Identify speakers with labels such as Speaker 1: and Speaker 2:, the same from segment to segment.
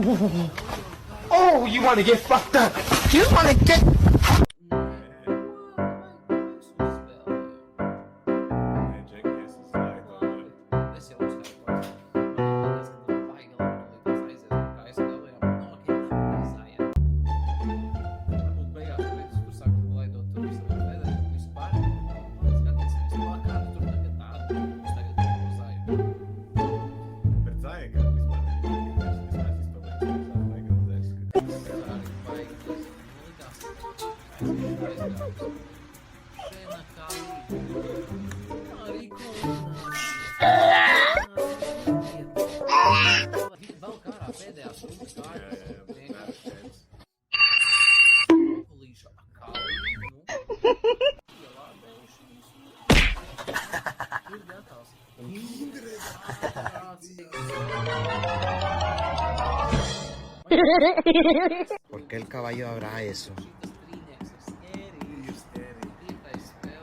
Speaker 1: Oh, you want to get fucked up? You want to get...
Speaker 2: ¿Por qué el caballo habrá eso?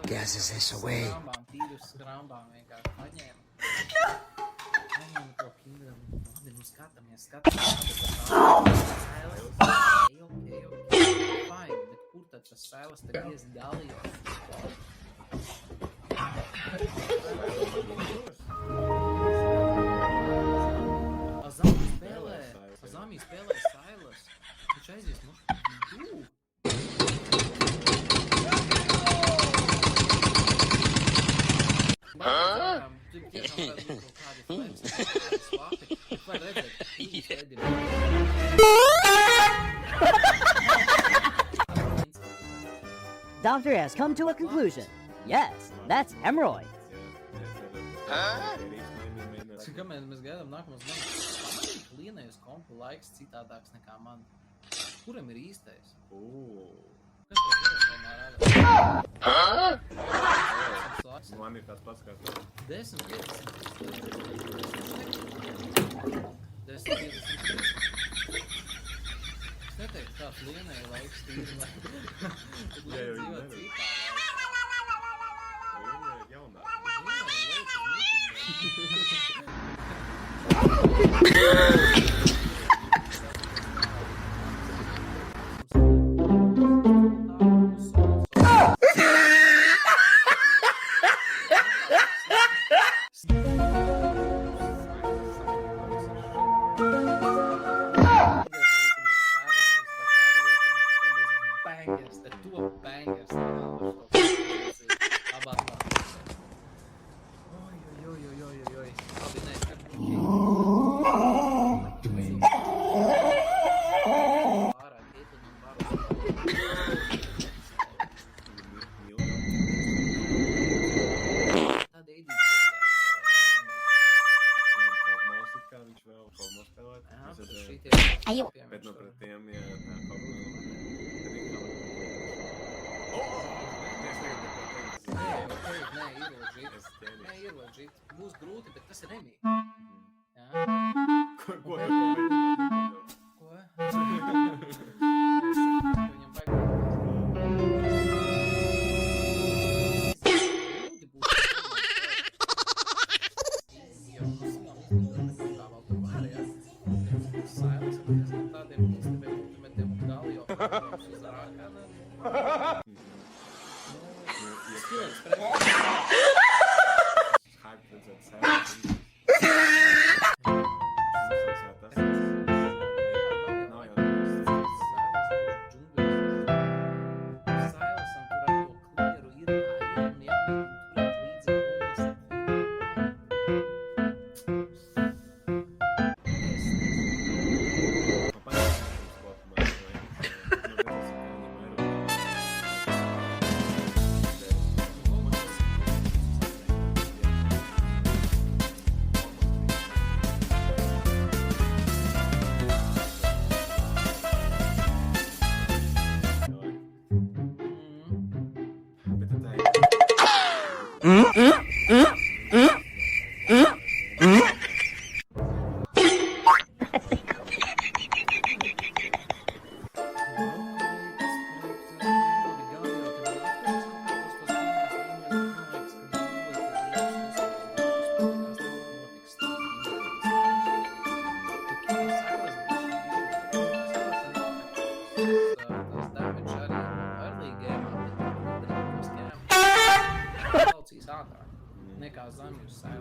Speaker 2: ¿Qué haces eso, güey?
Speaker 3: Doctor has come to a conclusion. Yes, that's hemorrhoid.
Speaker 4: Cik mēs gaidām nākamos mēnešus? Pamanīt, Lienais kompu laiks citādāks nekā man. Kuram ir īstais? Kas to telefonā rada?
Speaker 5: Man ir tāds pats kā tu.
Speaker 4: 10, 50. 10, 50. Es neteiktu, kāds Lienai laiks tīri, lai dzīvot citā laikā.
Speaker 5: Lienai ir jaunā. Bet no pret tiem, ja tā
Speaker 4: Nē, ir leģit. Būs grūti, bet tas ir nemīgi.
Speaker 5: Ko?
Speaker 4: Ko?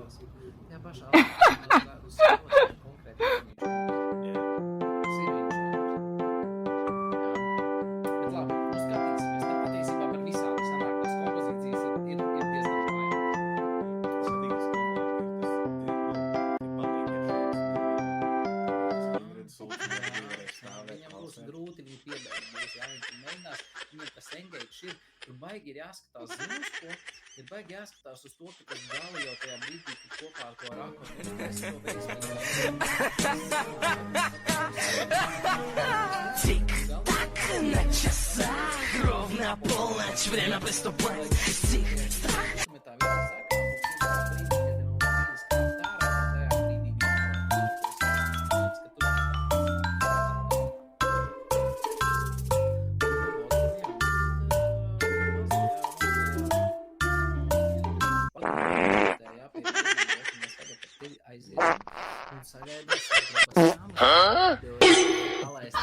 Speaker 4: Tajā pašā laikā uz skolu konkrēti viņš
Speaker 5: Jā.
Speaker 4: tas ir viņš. Jā. Bet labi, nu skatīsimies. Te patiesībā par visādi sanāk tās kompozīcijas ir diezgan vairāk.
Speaker 5: Satīgas
Speaker 4: Viņam būs grūti viņu piebeigt būs, jā, viņš mēģinās, viņam tas engage ir, tur baigi ir jāskatās zinus, ko, ir baigi jāskatās uz to, ka tas gali jau tajā brīdī, kad kopā ar to raku, es to
Speaker 6: Тик-так на часах, ровно полночь, время приступает. Тик-так.
Speaker 4: Un sagaidīs, ka palaist.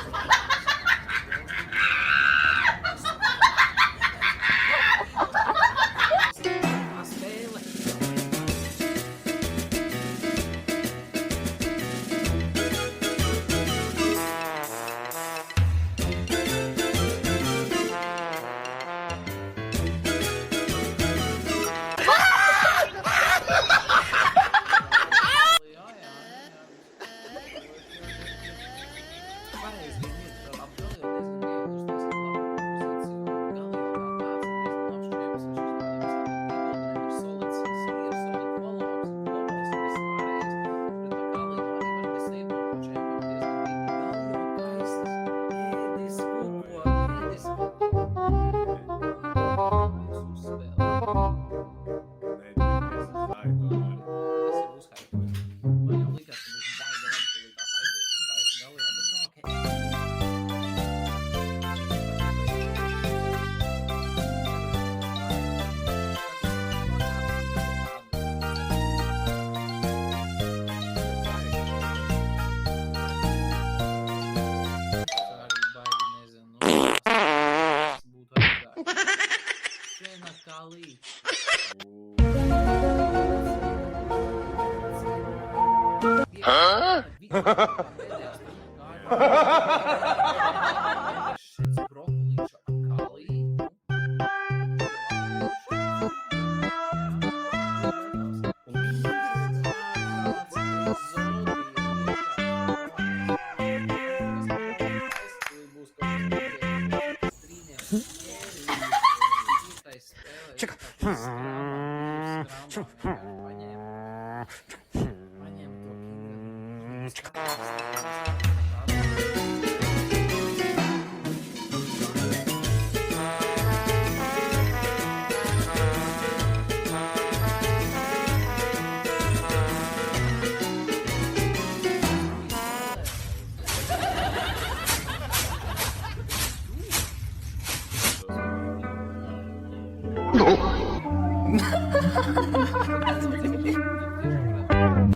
Speaker 4: Spēle.